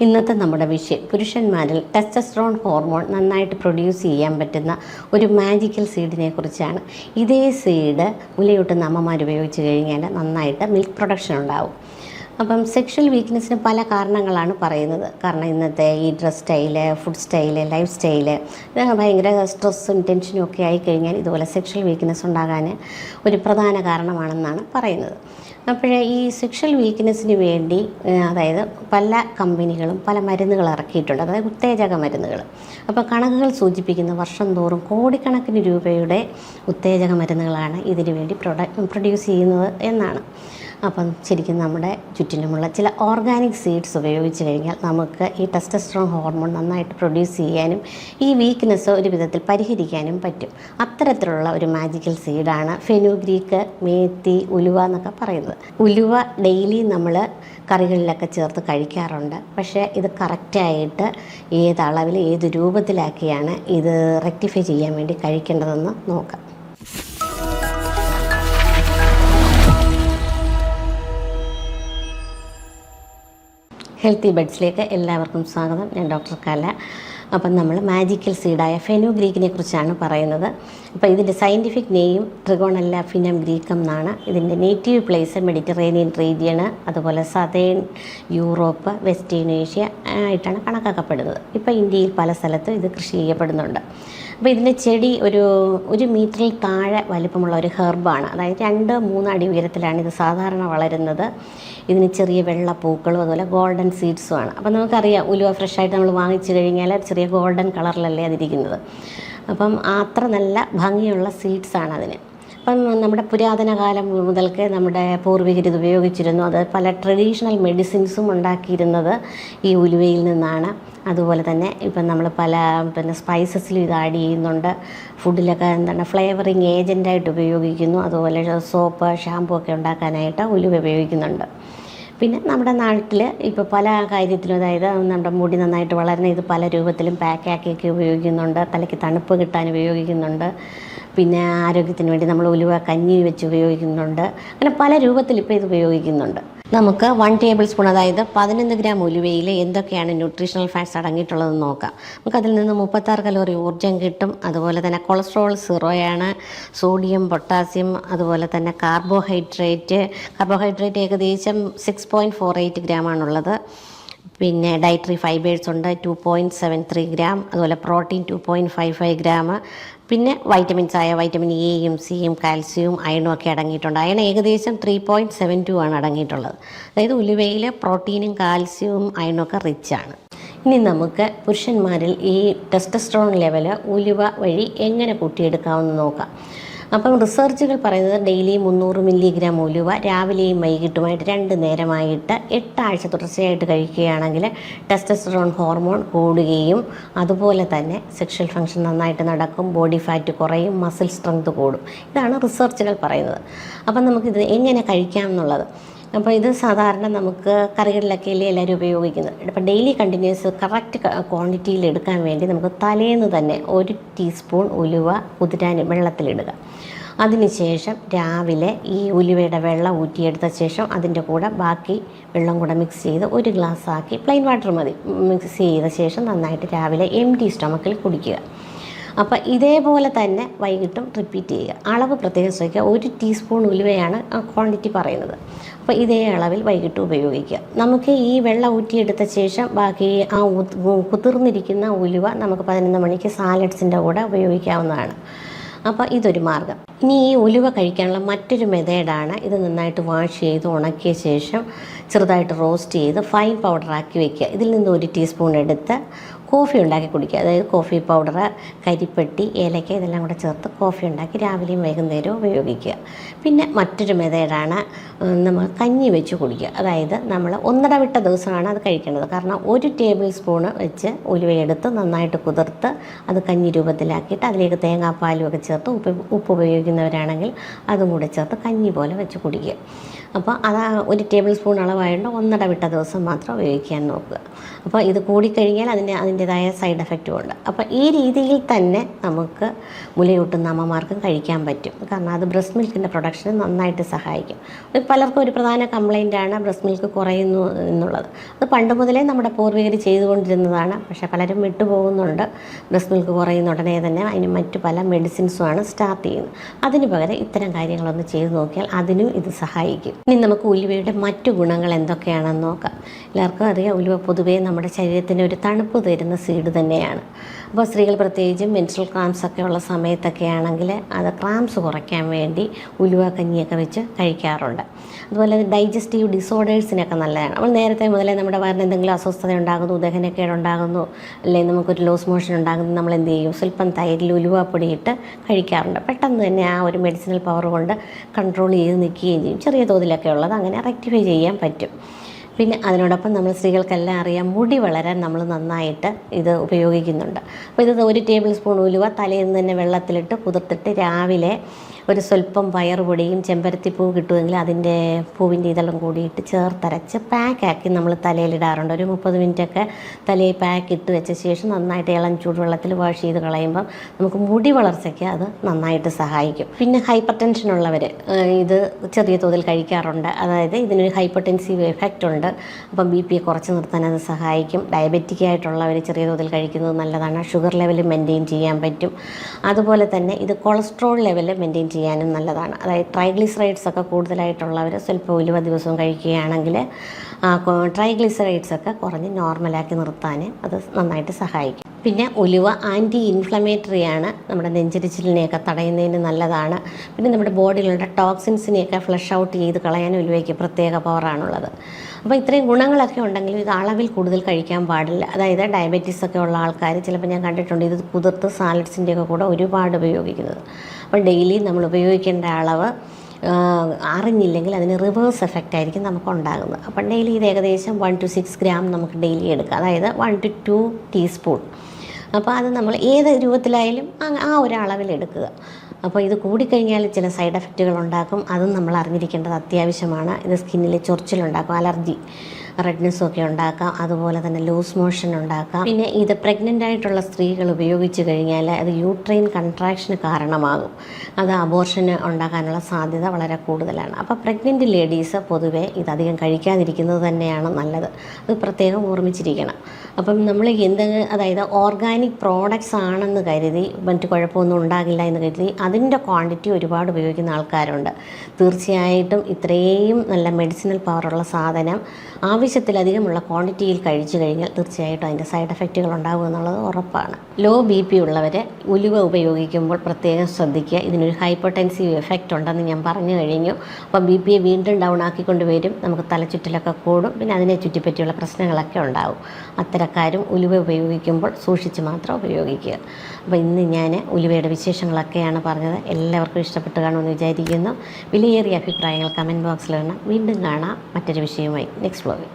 ഇന്നത്തെ നമ്മുടെ വിഷയം പുരുഷന്മാരിൽ ടെസ്റ്റോസ്റ്ററോൺ ഹോർമോൺ നന്നായിട്ട് പ്രൊഡ്യൂസ് ചെയ്യാൻ പറ്റുന്ന ഒരു മാജിക്കൽ സീഡിനെ കുറിച്ചാണ്. ഇതേ സീഡ് മുലയൂട്ടുന്ന അമ്മമാർ ഉപയോഗിച്ച് കഴിഞ്ഞാൽ നന്നായിട്ട് മിൽക്ക് പ്രൊഡക്ഷൻ ഉണ്ടാവും. അപ്പം സെക്ഷൽ വീക്ക്നെസ്സിന് പല കാരണങ്ങളാണ് പറയുന്നത്. കാരണം ഇന്നത്തെ ഈ dress style, food style, life style ഭയങ്കര സ്ട്രെസ്സും ടെൻഷനും ഒക്കെ ആയിക്കഴിഞ്ഞാൽ ഇതുപോലെ സെക്ഷൽ വീക്ക്നെസ് ഉണ്ടാകാൻ ഒരു പ്രധാന കാരണമാണെന്നാണ് പറയുന്നത്. അപ്പോഴേ ഈ സെക്ഷൽ വീക്ക്നെസ്സിന് വേണ്ടി അതായത് പല കമ്പനികളും പല മരുന്നുകൾ ഇറക്കിയിട്ടുണ്ട്, അതായത് ഉത്തേജക മരുന്നുകൾ. അപ്പോൾ കണക്കുകൾ സൂചിപ്പിക്കുന്ന വർഷം തോറും കോടിക്കണക്കിന് രൂപയുടെ ഉത്തേജക മരുന്നുകളാണ് ഇതിനു വേണ്ടി പ്രൊഡ്യൂസ് ചെയ്യുന്നത് എന്നാണ്. അപ്പം ശരിക്കും നമ്മുടെ ചുറ്റിനുമുള്ള ചില ഓർഗാനിക് സീഡ്സ് ഉപയോഗിച്ച് കഴിഞ്ഞാൽ നമുക്ക് ഈ ടെസ്റ്റോസ്റ്ററോൺ ഹോർമോൺ നന്നായിട്ട് പ്രൊഡ്യൂസ് ചെയ്യാനും ഈ വീക്ക്നെസ് ഒരു വിധത്തിൽ പരിഹരിക്കാനും പറ്റും. അത്തരത്തിലുള്ള ഒരു മാജിക്കൽ സീഡാണ് ഫെനുഗ്രീക്ക്, മേത്തി, ഉലുവ എന്നൊക്കെ പറയുന്നത്. ഉലുവ ഡെയിലി നമ്മൾ കറികളിലൊക്കെ ചേർത്ത് കഴിക്കാറുണ്ട്. പക്ഷേ ഇത് കറക്റ്റായിട്ട് ഏത് അളവിൽ ഏത് രൂപത്തിലാക്കിയാണ് ഇത് റെക്ടിഫൈ ചെയ്യാൻ വേണ്ടി കഴിക്കേണ്ടതെന്ന് നോക്കാം. ഹെൽത്തി ബഡ്സിലേക്ക് എല്ലാവർക്കും സ്വാഗതം. ഞാൻ ഡോക്ടർ കല. അപ്പം നമ്മൾ മാജിക്കൽ സീഡായ ഫെനുഗ്രീക്കിനെ കുറിച്ചാണ് പറയുന്നത്. അപ്പോൾ ഇതിൻ്റെ സയൻറ്റിഫിക് നെയിം ട്രിഗോണല്ല ഫിനം ഗ്രീക്കം എന്നാണ്. ഇതിൻ്റെ നേറ്റീവ് പ്ലേസ് മെഡിറ്ററേനിയൻ റീജിയണ്, അതുപോലെ സതേൺ യൂറോപ്പ്, വെസ്റ്റേൺ ഏഷ്യ ആയിട്ടാണ് കണക്കാക്കപ്പെടുന്നത്. ഇപ്പോൾ ഇന്ത്യയിൽ പല സ്ഥലത്തും ഇത് കൃഷി ചെയ്യപ്പെടുന്നുണ്ട്. അപ്പോൾ ഇതിൻ്റെ ചെടി ഒരു മീറ്ററിൽ താഴെ വലിപ്പമുള്ള ഒരു ഹെർബാണ്. അതായത് 2-3 അടി ഉയരത്തിലാണ് ഇത് സാധാരണ വളരുന്നത്. ഇതിന് ചെറിയ വെള്ള പൂക്കളും അതുപോലെ ഗോൾഡൻ സീഡ്സുമാണ്. അപ്പോൾ നമുക്കറിയാം ഉലുവ ഫ്രഷായിട്ട് നമ്മൾ വാങ്ങിച്ചു കഴിഞ്ഞാൽ ചെറിയ ഗോൾഡൻ കളറിലല്ലേ അതിരിക്കുന്നത്. അപ്പം അത്ര നല്ല ഭംഗിയുള്ള സീഡ്സാണ് അതിന്. അപ്പം നമ്മുടെ പുരാതന കാലം മുതൽക്ക് നമ്മുടെ പൂർവികർ ഇത് ഉപയോഗിച്ചിരുന്നു. അത് പല ട്രഡീഷണൽ മെഡിസിൻസും ഉണ്ടാക്കിയിരുന്നത് ഈ ഉലുവയിൽ നിന്നാണ്. അതുപോലെ തന്നെ ഇപ്പം നമ്മൾ പല സ്പൈസസിലും ഇത് ആഡ് ചെയ്യുന്നുണ്ട്. ഫുഡിലൊക്കെ ഫ്ലേവറിങ് ഏജൻറ്റായിട്ട് ഉപയോഗിക്കുന്നു. അതുപോലെ സോപ്പ്, ഷാമ്പു ഒക്കെ ഉണ്ടാക്കാനായിട്ട് ഉലുവ ഉപയോഗിക്കുന്നുണ്ട്. പിന്നെ നമ്മുടെ നാട്ടിൽ ഇപ്പോൾ പല കാര്യത്തിലും, അതായത് നമ്മുടെ മുടി നന്നായിട്ട് വളരുന്ന ഇത് പല രൂപത്തിലും പാക്കാക്കിയൊക്കെ ഉപയോഗിക്കുന്നുണ്ട്. തലയ്ക്ക് തണുപ്പ് കിട്ടാൻ ഉപയോഗിക്കുന്നുണ്ട്. പിന്നെ ആരോഗ്യത്തിന് വേണ്ടി നമ്മൾ ഉലുവ കഞ്ഞി വെച്ച് ഉപയോഗിക്കുന്നുണ്ട്. അങ്ങനെ പല രൂപത്തിൽ ഇപ്പോൾ ഇത് ഉപയോഗിക്കുന്നുണ്ട്. നമുക്ക് 1 ടേബിൾ സ്പൂൺ, അതായത് 11 ഗ്രാം ഉലുവയിൽ എന്തൊക്കെയാണ് ന്യൂട്രീഷണൽ ഫാറ്റ്സ് അടങ്ങിയിട്ടുള്ളതെന്ന് നോക്കാം. നമുക്കതിൽ നിന്ന് 36 കലോറി ഊർജ്ജം കിട്ടും. അതുപോലെ തന്നെ കൊളസ്ട്രോൾ 0ആണ്. സോഡിയം, പൊട്ടാസ്യം, അതുപോലെ തന്നെ കാർബോഹൈഡ്രേറ്റ് ഏകദേശം 6.48 ഗ്രാമാണുള്ളത്. പിന്നെ ഡയറ്ററി ഫൈബേഴ്സ് ഉണ്ട് 2.73 ഗ്രാം. അതുപോലെ പ്രോട്ടീൻ 2.55 ഗ്രാം. പിന്നെ വൈറ്റമിൻസ് ആയ വൈറ്റമിൻ എയും സിയും കാൽസ്യവും അയണും ഒക്കെ അടങ്ങിയിട്ടുണ്ട്. അയൺ ഏകദേശം 3.72 ആണ് അടങ്ങിയിട്ടുള്ളത്. അതായത് ഉലുവയിൽ പ്രോട്ടീനും കാൽസ്യവും അയണും ഒക്കെ റിച്ചാണ്. ഇനി നമുക്ക് പുരുഷന്മാരിൽ ഈ ടെസ്റ്റോസ്റ്ററോൺ ലെവൽ ഉലുവ വഴി എങ്ങനെ കൂട്ടിയെടുക്കാമെന്ന് നോക്കാം. അപ്പം റിസർച്ചുകൾ പറയുന്നത് ഡെയിലി 300 മില്ലിഗ്രാം ഉലുവ രാവിലെയും വൈകിട്ടുമായിട്ട് 2 നേരമായിട്ട് 8 ആഴ്ച തുടർച്ചയായിട്ട് കഴിക്കുകയാണെങ്കിൽ ടെസ്റ്റോസ്റ്ററോൺ ഹോർമോൺ കൂടുകയും അതുപോലെ തന്നെ സെക്ഷൽ ഫങ്ഷൻ നന്നായിട്ട് നടക്കും, ബോഡി ഫാറ്റ് കുറയും, മസിൽ സ്ട്രെങ്ത് കൂടും. ഇതാണ് റിസർച്ചുകൾ പറയുന്നത്. അപ്പം നമുക്കിത് എങ്ങനെ കഴിക്കാം എന്നുള്ളത്. അപ്പോൾ ഇത് സാധാരണ നമുക്ക് കറികളിലൊക്കെ അല്ലേ എല്ലാവരും ഉപയോഗിക്കുന്നത്. അപ്പോൾ ഡെയിലി കണ്ടിന്യൂസ് കറക്റ്റ് ക്വാണ്ടിറ്റിയിൽ എടുക്കാൻ വേണ്ടി നമുക്ക് തലേന്ന് തന്നെ 1 ടീസ്പൂൺ ഉലുവ കുതിരാൻ വെള്ളത്തിലിടുക. അതിനുശേഷം രാവിലെ ഈ ഉലുവയുടെ വെള്ളം ഊറ്റിയെടുത്ത ശേഷം അതിൻ്റെ കൂടെ ബാക്കി വെള്ളം കൂടെ മിക്സ് ചെയ്ത് 1 ഗ്ലാസ് ആക്കി, പ്ലെയിൻ വാട്ടർ മതി, മിക്സ് ചെയ്ത ശേഷം നന്നായിട്ട് രാവിലെ എംപ്റ്റി സ്റ്റൊമക്കിൽ കുടിക്കുക. അപ്പോൾ ഇതേപോലെ തന്നെ വൈകിട്ടും റിപ്പീറ്റ് ചെയ്യുക. അളവ് പ്രത്യേകം ശ്രദ്ധിക്കുക. 1 ടീസ്പൂൺ ഉലുവയാണ് ക്വാണ്ടിറ്റി പറയുന്നത്. അപ്പോൾ ഇതേ അളവിൽ വൈകിട്ട് ഉപയോഗിക്കുക. നമുക്ക് ഈ വെള്ളം ഊറ്റിയെടുത്ത ശേഷം ബാക്കി ആ കുതിർന്നിരിക്കുന്ന ഉലുവ നമുക്ക് 11 മണിക്ക് സാലഡ്സിൻ്റെ കൂടെ ഉപയോഗിക്കാവുന്നതാണ്. അപ്പോൾ ഇതൊരു മാർഗ്ഗം. ഇനി ഈ ഉലുവ കഴിക്കാനുള്ള മറ്റൊരു മെത്തേഡാണ്, ഇത് നന്നായിട്ട് വാഷ് ചെയ്ത് ഉണക്കിയ ശേഷം ചെറുതായിട്ട് റോസ്റ്റ് ചെയ്ത് ഫൈൻ പൗഡറാക്കി വയ്ക്കുക. ഇതിൽ നിന്ന് 1 ടീസ്പൂൺ എടുത്ത് കോഫി ഉണ്ടാക്കി കുടിക്കുക. അതായത് കോഫി പൗഡർ, കരിപ്പെട്ടി, ഏലക്ക ഇതെല്ലാം കൂടെ ചേർത്ത് കോഫി ഉണ്ടാക്കി രാവിലെയും വൈകുന്നേരവും ഉപയോഗിക്കുക. പിന്നെ മറ്റൊരു മെത്തേഡാണ് നമ്മൾ കഞ്ഞി വെച്ച് കുടിക്കുക. അതായത് നമ്മൾ ഒന്നിടവിട്ട ദിവസമാണ് അത് കഴിക്കേണ്ടത്. കാരണം 1 ടേബിൾ സ്പൂണ് വെച്ച് ഉലുവയെടുത്ത് നന്നായിട്ട് കുതിർത്ത് അത് കഞ്ഞി രൂപത്തിലാക്കിയിട്ട് അതിലേക്ക് തേങ്ങാപ്പാലും ഒക്കെ ചേർത്ത് ഉപ്പ് ഉപയോഗിക്കുന്നവരാണെങ്കിൽ അതും കൂടെ ചേർത്ത് കഞ്ഞി പോലെ വെച്ച് കുടിക്കുക. അപ്പോൾ അത് 1 ടേബിൾ സ്പൂൺ അളവായതുകൊണ്ട് ഒന്നിടവിട്ട ദിവസം മാത്രം ഉപയോഗിക്കാൻ നോക്കുക. അപ്പോൾ ഇത് കൂടിക്കഴിഞ്ഞാൽ അതിൻ്റെ അതിൻ്റെതായ സൈഡ് എഫക്റ്റും ഉണ്ട്. അപ്പോൾ ഈ രീതിയിൽ തന്നെ നമുക്ക് മുലയൂട്ടുന്ന അമ്മമാർക്കും കഴിക്കാൻ പറ്റും. കാരണം അത് ബ്രസ്റ്റ് മിൽക്കിൻ്റെ പ്രൊഡക്ഷന് നന്നായിട്ട് സഹായിക്കും. പലർക്കും ഒരു പ്രധാന കംപ്ലൈൻറ്റാണ് ബ്രസ്റ്റ് മിൽക്ക് കുറയുന്നു എന്നുള്ളത്. അത് പണ്ട് മുതലേ നമ്മുടെ പൂർവികർ ചെയ്തുകൊണ്ടിരുന്നതാണ്. പക്ഷേ പലരും വിട്ടുപോകുന്നുണ്ട്. ബ്രസ്റ്റ് മിൽക്ക് കുറയുന്ന ഉടനെ തന്നെ അതിന് മറ്റു പല മെഡിസിൻസുമാണ് സ്റ്റാർട്ട് ചെയ്യുന്നത്. അതിന് പകരം ഇത്തരം കാര്യങ്ങളൊന്ന് ചെയ്ത് നോക്കിയാൽ അതിനും ഇത് സഹായിക്കും. ഇനി നമുക്ക് ഉലുവയുടെ മറ്റു ഗുണങ്ങൾ എന്തൊക്കെയാണെന്ന് നോക്കാം. എല്ലാവർക്കും അറിയാം, ഉലുവ പൊതുവേ നമ്മുടെ ശരീരത്തിന് ഒരു തണുപ്പ് തരുന്ന സീഡ് തന്നെയാണ്. അപ്പോൾ സ്ത്രീകൾ പ്രത്യേകിച്ചും മെൻസ്ട്രൽ ക്രാംസ് ഒക്കെ ഉള്ള സമയത്തൊക്കെ ആണെങ്കിൽ അത് ക്രാംസ് കുറയ്ക്കാൻ വേണ്ടി ഉലുവ കഞ്ഞിയൊക്കെ വെച്ച് കഴിക്കാറുണ്ട്. അതുപോലെ ഡൈജസ്റ്റീവ് ഡിസോർഡേഴ്സിനൊക്കെ നല്ലതാണ്. നമ്മൾ നേരത്തെ മുതലേ നമ്മുടെ വയറിന് എന്തെങ്കിലും അസ്വസ്ഥത ഉണ്ടാകുന്നു, ദഹനക്കേടുണ്ടാകുന്നു, അല്ലെങ്കിൽ നമുക്കൊരു ലോസ് മോഷൻ ഉണ്ടാകുന്നു, നമ്മൾ എന്ത് ചെയ്യും, സ്വല്പം തൈരിൽ ഉലുവാപ്പൊടി ഇട്ട് കഴിക്കാറുണ്ട്. പെട്ടെന്ന് തന്നെ ആ ഒരു മെഡിസിനൽ പവർ കൊണ്ട് കൺട്രോൾ ചെയ്ത് നിൽക്കുകയും ചെയ്യും. ചെറിയ തോതിലൊക്കെ ഉള്ളത് അങ്ങനെ റെക്ടിഫൈ ചെയ്യാൻ പറ്റും. പിന്നെ അതിനോടൊപ്പം നമ്മൾ സ്ത്രീകൾക്കെല്ലാം അറിയാം, മുടി വളരാൻ നമ്മൾ നന്നായിട്ട് ഇത് ഉപയോഗിക്കുന്നുണ്ട്. അപ്പോൾ ഇത് 1 ടേബിൾ സ്പൂൺ ഉലുവ തലേന്ന് തന്നെ വെള്ളത്തിലിട്ട് കുതിർത്തിട്ട് രാവിലെ ഒരു സ്വല്പം പയറുപൊടിയും ചെമ്പരത്തിപ്പൂ കിട്ടുമെങ്കിൽ അതിൻ്റെ പൂവിൻ്റെ ഇതെല്ലാം കൂടിയിട്ട് ചേർത്തരച്ച് പാക്കാക്കി നമ്മൾ തലയിലിടാറുണ്ട്. ഒരു 30 മിനിറ്റൊക്കെ തലയിൽ പാക്ക് ഇട്ട് വെച്ച ശേഷം നന്നായിട്ട് ഇളം ചൂടുവെള്ളത്തിൽ വാഷ് ചെയ്ത് കളയുമ്പം നമുക്ക് മുടി വളർച്ചയ്ക്ക് അത് നന്നായിട്ട് സഹായിക്കും. പിന്നെ ഹൈപ്പർ ടെൻഷൻ ഉള്ളവർ ഇത് ചെറിയ തോതിൽ കഴിക്കാറുണ്ട്. അതായത് ഇതിനൊരു ഹൈപ്പർടെൻസീവ് എഫക്റ്റ് ഉണ്ട്. അപ്പം ബി പി കുറച്ച് നിർത്താൻ അത് സഹായിക്കും. ഡയബറ്റിക് ആയിട്ടുള്ളവർ ചെറിയ തോതിൽ കഴിക്കുന്നത് നല്ലതാണ്. ഷുഗർ ലെവൽ മെയിൻറ്റെയിൻ ചെയ്യാൻ പറ്റും. അതുപോലെ തന്നെ ഇത് കൊളസ്ട്രോൾ ലെവൽ മെയിൻറ്റെയിൻ ചെയ്യാനും നല്ലതാണ്. അതായത് ട്രൈഗ്ലിസറൈഡ്സ് ഒക്കെ കൂടുതലായിട്ടുള്ളവർ സ്വല്പം ഉലുവ ദിവസവും കഴിക്കുകയാണെങ്കിൽ ട്രൈഗ്ലിസറൈഡ്സ് ഒക്കെ കുറഞ്ഞ് നോർമലാക്കി നിർത്താൻ അത് നന്നായിട്ട് സഹായിക്കും. പിന്നെ ഉലുവ ആൻറ്റി ഇൻഫ്ലമേറ്ററി ആണ്. നമ്മുടെ നെഞ്ചരിച്ചിലിനെയൊക്കെ തടയുന്നതിന് നല്ലതാണ്. പിന്നെ നമ്മുടെ ബോഡിയിലുള്ള ടോക്സിൻസിനെയൊക്കെ ഫ്ലഷ് ഔട്ട് ചെയ്ത് കളയാൻ ഉലുവയ്ക്ക് പ്രത്യേക പവറാണുള്ളത്. അപ്പോൾ ഇത്രയും ഗുണങ്ങളൊക്കെ ഉണ്ടെങ്കിലും ഇത് അളവിൽ കൂടുതൽ കഴിക്കാൻ പാടില്ല. അതായത് ഡയബറ്റീസ് ഒക്കെ ഉള്ള ആൾക്കാർ ചിലപ്പോൾ ഞാൻ കണ്ടിട്ടുണ്ട് ഇത് കുതിർത്ത് സാലഡ്സിൻ്റെയൊക്കെ കൂടെ ഒരുപാട് ഉപയോഗിക്കുന്നത്. അപ്പോൾ ഡെയിലി നമ്മൾ ഉപയോഗിക്കേണ്ട അളവ് അറിഞ്ഞില്ലെങ്കിൽ അതിന് റിവേഴ്സ് എഫക്റ്റ് ആയിരിക്കും നമുക്ക് ഉണ്ടാകുന്നത്. അപ്പം ഡെയിലി ഇത് ഏകദേശം 1 to 6 ഗ്രാം നമുക്ക് ഡെയിലി എടുക്കാം. അതായത് 1 to 2 ടീസ്പൂൺ. അപ്പോൾ അത് നമ്മൾ ഏത് രൂപത്തിലായാലും ആ ഒരു അളവിലെടുക്കുക. അപ്പോൾ ഇത് കൂടിക്കഴിഞ്ഞാൽ ചില സൈഡ് എഫക്റ്റുകൾ ഉണ്ടാക്കും. അതും നമ്മൾ അറിഞ്ഞിരിക്കേണ്ടത് അത്യാവശ്യമാണ്. ഇത് സ്കിന്നിൽ ചൊറിച്ചിലുണ്ടാക്കും, അലർജി, റെഡ്നെസ്സും ഒക്കെ ഉണ്ടാക്കാം. അതുപോലെ തന്നെ ലൂസ് മോഷൻ ഉണ്ടാക്കാം. പിന്നെ ഇത് പ്രഗ്നൻ്റ് ആയിട്ടുള്ള സ്ത്രീകൾ ഉപയോഗിച്ച് കഴിഞ്ഞാൽ അത് യൂട്രൈൻ കൺട്രാക്ഷന് കാരണമാകും. അത് അബോർഷന് ഉണ്ടാക്കാനുള്ള സാധ്യത വളരെ കൂടുതലാണ്. അപ്പോൾ പ്രഗ്നൻ്റ് ലേഡീസ് പൊതുവേ ഇതധികം കഴിക്കാതിരിക്കുന്നത് തന്നെയാണ് നല്ലത്. അത് പ്രത്യേകം ഓർമ്മിച്ചിരിക്കണം. അപ്പം നമ്മൾ അതായത് ഓർഗാനിക് പ്രോഡക്റ്റ്സ് ആണെന്ന് കരുതി മറ്റു കുഴപ്പമൊന്നും ഉണ്ടാകില്ല എന്ന് കരുതി അതിൻ്റെ ക്വാണ്ടിറ്റി ഒരുപാട് ഉപയോഗിക്കുന്ന ആൾക്കാരുണ്ട്. തീർച്ചയായിട്ടും ഇത്രയും നല്ല മെഡിസിനൽ പവറുള്ള സാധനം ആവശ്യത്തിലധികമുള്ള ക്വാണ്ടിറ്റിയിൽ കഴിച്ചു കഴിഞ്ഞാൽ തീർച്ചയായിട്ടും അതിൻ്റെ സൈഡ് എഫക്റ്റുകൾ ഉണ്ടാകും എന്നുള്ളത് ഉറപ്പാണ്. ലോ BP ഉള്ളവർ ഉലുവ ഉപയോഗിക്കുമ്പോൾ പ്രത്യേകം ശ്രദ്ധിക്കുക. ഇതിനൊരു ഹൈപ്പർടെൻസീവ് എഫക്റ്റ് ഉണ്ടെന്ന് ഞാൻ പറഞ്ഞു കഴിഞ്ഞു. അപ്പം BP വീണ്ടും ഡൗൺ ആക്കിക്കൊണ്ട് വരും. നമുക്ക് തലചുറ്റലൊക്കെ കൂടും. പിന്നെ അതിനെ ചുറ്റിപ്പറ്റിയുള്ള പ്രശ്നങ്ങളൊക്കെ ഉണ്ടാകും. അത്തരക്കാരും ഉലുവ ഉപയോഗിക്കുമ്പോൾ സൂക്ഷിച്ച് മാത്രം ഉപയോഗിക്കുക. അപ്പോൾ ഇന്ന് ഞാൻ ഉലുവയുടെ വിശേഷങ്ങളൊക്കെയാണ് പറഞ്ഞത്. എല്ലാവർക്കും ഇഷ്ടപ്പെട്ട് കാണുമെന്ന് വിചാരിക്കുന്നു. വിലയേറിയ അഭിപ്രായങ്ങൾ കമൻറ്റ് ബോക്സിൽ ഇടണം. വീണ്ടും കാണാം മറ്റൊരു വിഷയവുമായി നെക്സ്റ്റ് വ്ലോഗിൽ.